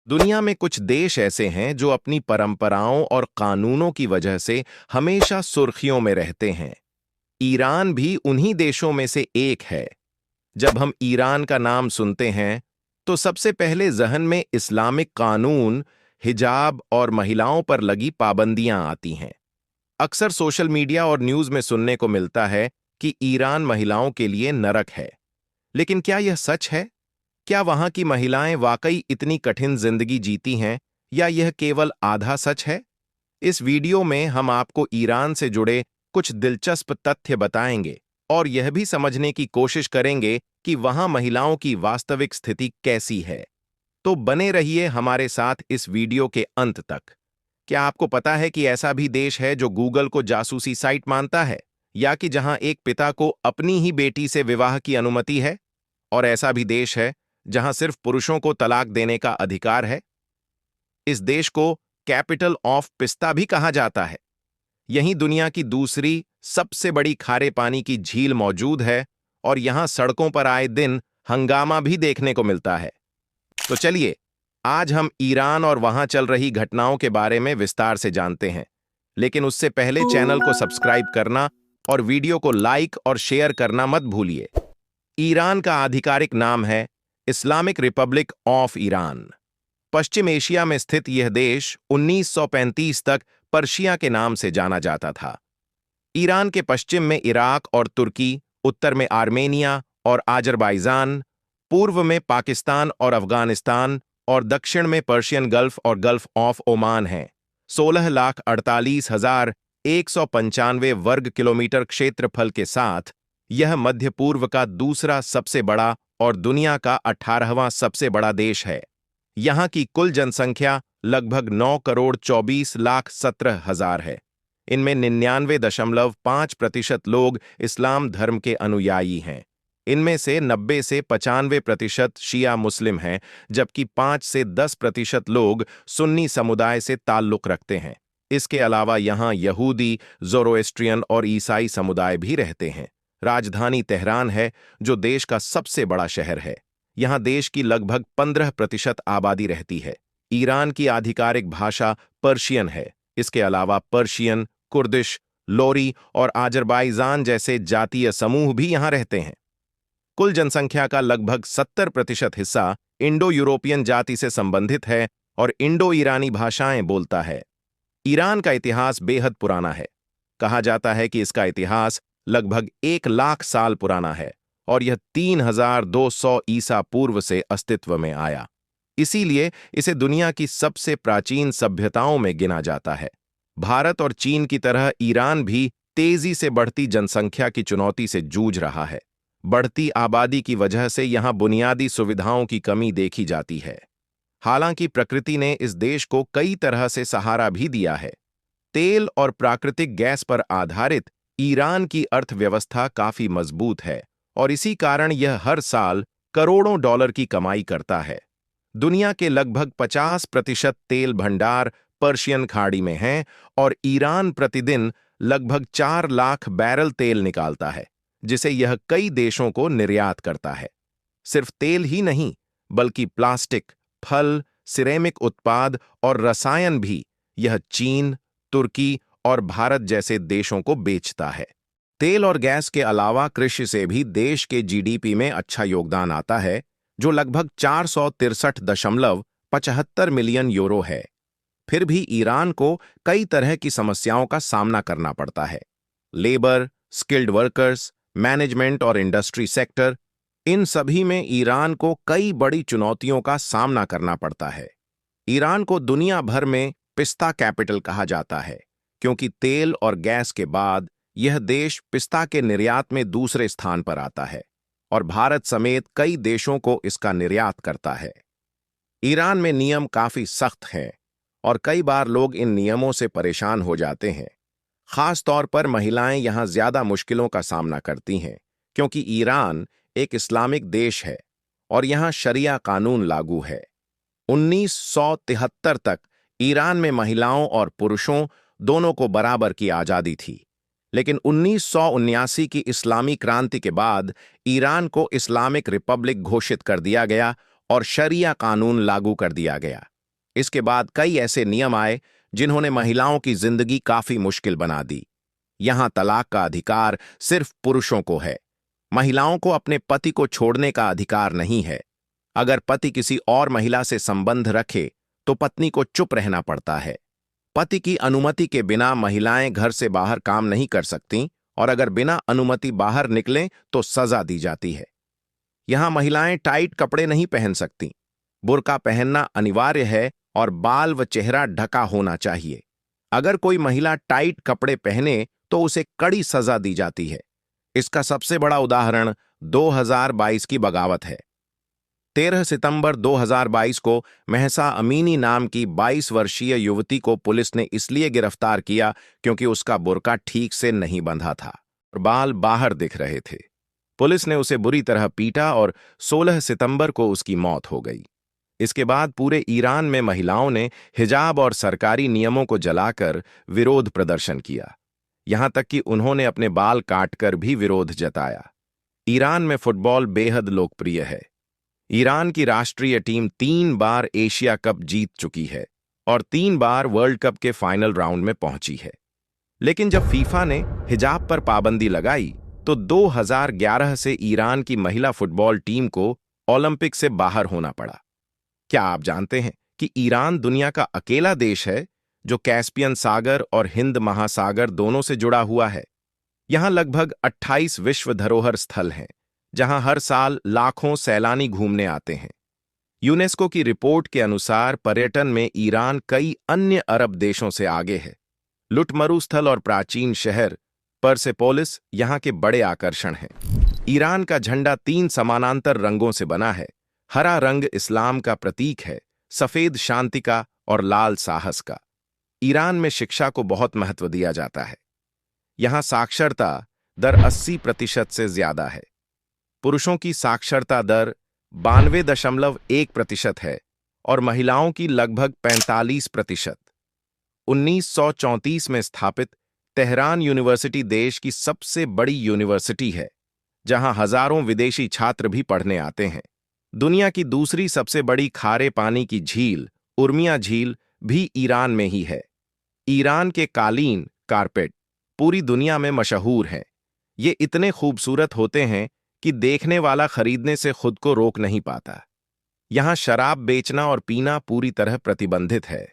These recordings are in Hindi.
दुनिया में कुछ देश ऐसे हैं जो अपनी परंपराओं और कानूनों की वजह से हमेशा सुर्खियों में रहते हैं। ईरान भी उन्हीं देशों में से एक है। जब हम ईरान का नाम सुनते हैं तो सबसे पहले जहन में इस्लामिक कानून, हिजाब और महिलाओं पर लगी पाबंदियां आती हैं। अक्सर सोशल मीडिया और न्यूज़ में सुनने को मिलता है कि ईरान महिलाओं के लिए नरक है। लेकिन क्या यह सच है? क्या वहां की महिलाएं वाकई इतनी कठिन जिंदगी जीती हैं, या यह केवल आधा सच है? इस वीडियो में हम आपको ईरान से जुड़े कुछ दिलचस्प तथ्य बताएंगे और यह भी समझने की कोशिश करेंगे कि वहां महिलाओं की वास्तविक स्थिति कैसी है। तो बने रहिए हमारे साथ इस वीडियो के अंत तक। क्या आपको पता है कि ऐसा भी देश है जो गूगल को जासूसी साइट मानता है, या कि जहां एक पिता को अपनी ही बेटी से विवाह की अनुमति है? और ऐसा भी देश है जहां सिर्फ पुरुषों को तलाक देने का अधिकार है। इस देश को कैपिटल ऑफ पिस्ता भी कहा जाता है। यहीं दुनिया की दूसरी सबसे बड़ी खारे पानी की झील मौजूद है, और यहां सड़कों पर आए दिन हंगामा भी देखने को मिलता है। तो चलिए, आज हम ईरान और वहां चल रही घटनाओं के बारे में विस्तार से जानते हैं। लेकिन उससे पहले चैनल को सब्सक्राइब करना और वीडियो को लाइक और शेयर करना मत भूलिए। ईरान का आधिकारिक नाम है Islamic Republic of Iran. Paschim Asia में स्थित यह देश 1935 तक पर्शिया के नाम से जाना जाता था। ईरान के पश्चिम में इराक और तुर्की, उत्तर में आर्मेनिया और आजरबाईजान, पूर्व में पाकिस्तान और अफगानिस्तान, और दक्षिण में पर्शियन गल्फ और गल्फ ऑफ ओमान हैं। 16,48,195 वर्ग किलोमीटर क्षेत्रफल के साथ यह मध्य पूर्व का दूसरा सबसे बड़ा और दुनिया का 18वां सबसे बड़ा देश है। यहाँ की कुल जनसंख्या लगभग 9,24,17,000 है। इनमें 99.5% लोग इस्लाम धर्म के अनुयायी हैं। इनमें से 90 से 95% शिया मुस्लिम हैं, जबकि 5 से 10% लोग सुन्नी समुदाय से ताल्लुक रखते हैं। इसके अलावा यहाँ यहूदी, ज़ोरोएस्ट्रियन और ईसाई समुदाय भी रहते हैं। राजधानी तेहरान है, जो देश का सबसे बड़ा शहर है। यहाँ देश की लगभग 15% आबादी रहती है। ईरान की आधिकारिक भाषा पर्शियन है। इसके अलावा पर्शियन, कुर्दिश, लोरी और आजरबाईजान जैसे जातीय समूह भी यहाँ रहते हैं। कुल जनसंख्या का लगभग 70% हिस्सा इंडो यूरोपियन जाति से संबंधित है और इंडो ईरानी भाषाएं बोलता है। ईरान का इतिहास बेहद पुराना है। कहा जाता है कि इसका इतिहास लगभग 1 लाख साल पुराना है, और यह 3200 ईसा पूर्व से अस्तित्व में आया। इसीलिए इसे दुनिया की सबसे प्राचीन सभ्यताओं में गिना जाता है। भारत और चीन की तरह ईरान भी तेजी से बढ़ती जनसंख्या की चुनौती से जूझ रहा है। बढ़ती आबादी की वजह से यहाँ बुनियादी सुविधाओं की कमी देखी जाती है। हालांकि प्रकृति ने इस देश को कई तरह से सहारा भी दिया है। तेल और प्राकृतिक गैस पर आधारित ईरान की अर्थव्यवस्था काफी मजबूत है, और इसी कारण यह हर साल करोड़ों डॉलर की कमाई करता है। दुनिया के लगभग 50% तेल भंडार पर्शियन खाड़ी में हैं, और ईरान प्रतिदिन लगभग 4 लाख बैरल तेल निकालता है, जिसे यह कई देशों को निर्यात करता है। सिर्फ तेल ही नहीं, बल्कि प्लास्टिक, फल, सिरेमिक उत्पाद और रसायन भी यह चीन, तुर्की और भारत जैसे देशों को बेचता है। तेल और गैस के अलावा कृषि से भी देश के जीडीपी में अच्छा योगदान आता है, जो लगभग 463.75 मिलियन यूरो है। फिर भी ईरान को कई तरह की समस्याओं का सामना करना पड़ता है। लेबर, स्किल्ड वर्कर्स, मैनेजमेंट और इंडस्ट्री सेक्टर, इन सभी में ईरान को कई बड़ी चुनौतियों का सामना करना पड़ता है। ईरान को दुनिया भर में पिस्ता कैपिटल कहा जाता है, क्योंकि तेल और गैस के बाद यह देश पिस्ता के निर्यात में दूसरे स्थान पर आता है, और भारत समेत कई देशों को इसका निर्यात करता है। ईरान में नियम काफी सख्त हैं, और कई बार लोग इन नियमों से परेशान हो जाते हैं। खास तौर पर महिलाएं यहां ज्यादा मुश्किलों का सामना करती हैं, क्योंकि ईरान एक इस्लामिक देश है और यहां शरिया कानून लागू है। 1973 तक ईरान में महिलाओं और पुरुषों दोनों को बराबर की आजादी थी, लेकिन 1979 की इस्लामी क्रांति के बाद ईरान को इस्लामिक रिपब्लिक घोषित कर दिया गया और शरिया कानून लागू कर दिया गया। इसके बाद कई ऐसे नियम आए जिन्होंने महिलाओं की जिंदगी काफी मुश्किल बना दी। यहां तलाक का अधिकार सिर्फ पुरुषों को है। महिलाओं को अपने पति को छोड़ने का अधिकार नहीं है। अगर पति किसी और महिला से संबंध रखे तो पत्नी को चुप रहना पड़ता है। पति की अनुमति के बिना महिलाएं घर से बाहर काम नहीं कर सकती और अगर बिना अनुमति बाहर निकलें तो सजा दी जाती है। यहां महिलाएं टाइट कपड़े नहीं पहन सकती। बुर्का पहनना अनिवार्य है और बाल व चेहरा ढका होना चाहिए। अगर कोई महिला टाइट कपड़े पहने तो उसे कड़ी सजा दी जाती है। इसका सबसे बड़ा उदाहरण 2022 की बगावत है। 13 सितंबर 2022 को महसा अमीनी नाम की 22 वर्षीय युवती को पुलिस ने इसलिए गिरफ्तार किया क्योंकि उसका बुर्का ठीक से नहीं बंधा था और बाल बाहर दिख रहे थे। पुलिस ने उसे बुरी तरह पीटा और 16 सितंबर को उसकी मौत हो गई। इसके बाद पूरे ईरान में महिलाओं ने हिजाब और सरकारी नियमों को जलाकर विरोध प्रदर्शन किया। यहां तक कि उन्होंने अपने बाल काटकर भी विरोध जताया। ईरान में फुटबॉल बेहद लोकप्रिय है। ईरान की राष्ट्रीय टीम 3 बार एशिया कप जीत चुकी है और 3 बार वर्ल्ड कप के फाइनल राउंड में पहुंची है। लेकिन जब फीफा ने हिजाब पर पाबंदी लगाई तो 2011 से ईरान की महिला फुटबॉल टीम को ओलंपिक से बाहर होना पड़ा। क्या आप जानते हैं कि ईरान दुनिया का अकेला देश है जो कैस्पियन सागर और हिंद महासागर दोनों से जुड़ा हुआ है? यहां लगभग 28 विश्व धरोहर स्थल हैं, जहां हर साल लाखों सैलानी घूमने आते हैं। यूनेस्को की रिपोर्ट के अनुसार पर्यटन में ईरान कई अन्य अरब देशों से आगे है। लुटमरू स्थल और प्राचीन शहर परसेपोलिस यहां के बड़े आकर्षण हैं। ईरान का झंडा 3 समानांतर रंगों से बना है। हरा रंग इस्लाम का प्रतीक है, सफेद शांति का और लाल साहस का। ईरान में शिक्षा को बहुत महत्व दिया जाता है। यहां साक्षरता दर 80% से ज्यादा है। पुरुषों की साक्षरता दर 92.1% है और महिलाओं की लगभग 45%। 1934 में स्थापित तेहरान यूनिवर्सिटी देश की सबसे बड़ी यूनिवर्सिटी है, जहां हजारों विदेशी छात्र भी पढ़ने आते हैं। दुनिया की दूसरी सबसे बड़ी खारे पानी की झील उर्मिया झील भी ईरान में ही है। ईरान के कालीन कारपेट पूरी दुनिया में मशहूर हैं। ये इतने खूबसूरत होते हैं कि देखने वाला खरीदने से खुद को रोक नहीं पाता। यहां शराब बेचना और पीना पूरी तरह प्रतिबंधित है।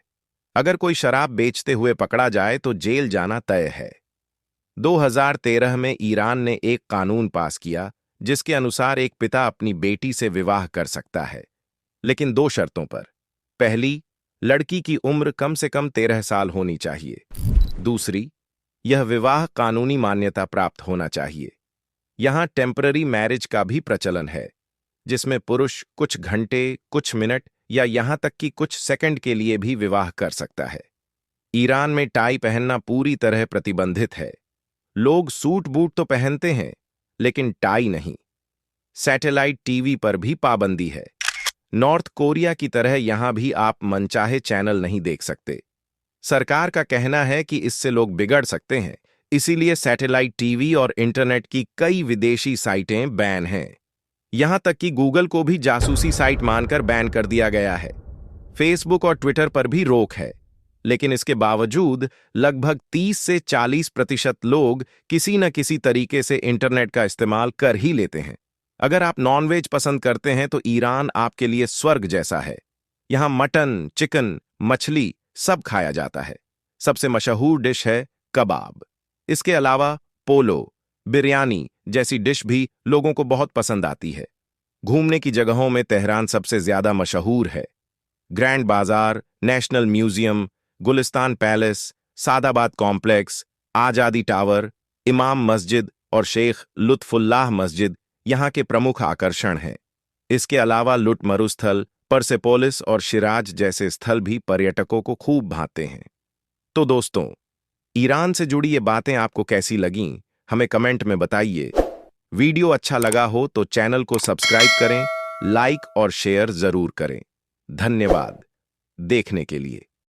अगर कोई शराब बेचते हुए पकड़ा जाए तो जेल जाना तय है। 2013 में ईरान ने एक कानून पास किया जिसके अनुसार एक पिता अपनी बेटी से विवाह कर सकता है, लेकिन 2 शर्तों पर। पहली, लड़की की उम्र कम से कम 13 साल होनी चाहिए। दूसरी, यह विवाह कानूनी मान्यता प्राप्त होना चाहिए। यहां टेम्पररी मैरिज का भी प्रचलन है, जिसमें पुरुष कुछ घंटे, कुछ मिनट या यहां तक कि कुछ सेकंड के लिए भी विवाह कर सकता है। ईरान में टाई पहनना पूरी तरह प्रतिबंधित है। लोग सूट बूट तो पहनते हैं, लेकिन टाई नहीं। सैटेलाइट टीवी पर भी पाबंदी है। नॉर्थ कोरिया की तरह यहां भी आप मनचाहे चैनल नहीं देख सकते। सरकार का कहना है कि इससे लोग बिगड़ सकते हैं, इसीलिए सैटेलाइट टीवी और इंटरनेट की कई विदेशी साइटें बैन हैं। यहां तक कि गूगल को भी जासूसी साइट मानकर बैन कर दिया गया है। फेसबुक और ट्विटर पर भी रोक है, लेकिन इसके बावजूद लगभग 30 से 40% लोग किसी न किसी तरीके से इंटरनेट का इस्तेमाल कर ही लेते हैं। अगर आप नॉनवेज पसंद करते हैं तो ईरान आपके लिए स्वर्ग जैसा है। यहां मटन, चिकन, मछली सब खाया जाता है। सबसे मशहूर डिश है कबाब। इसके अलावा पोलो, बिरयानी जैसी डिश भी लोगों को बहुत पसंद आती है। घूमने की जगहों में तेहरान सबसे ज्यादा मशहूर है। Grand Bazaar, National Museum, Golestan Palace, Sadabad Complex, Azadi Tower, इमाम मस्जिद और शेख लुत्फुल्लाह मस्जिद यहां के प्रमुख आकर्षण हैं। इसके अलावा लुटमरू स्थल, परसेपोलिस और शिराज जैसे स्थल भी पर्यटकों को खूब भाते हैं। तो दोस्तों, ईरान से जुड़ी ये बातें आपको कैसी लगीं, हमें कमेंट में बताइए। वीडियो अच्छा लगा हो तो चैनल को सब्सक्राइब करें, लाइक और शेयर जरूर करें। धन्यवाद देखने के लिए।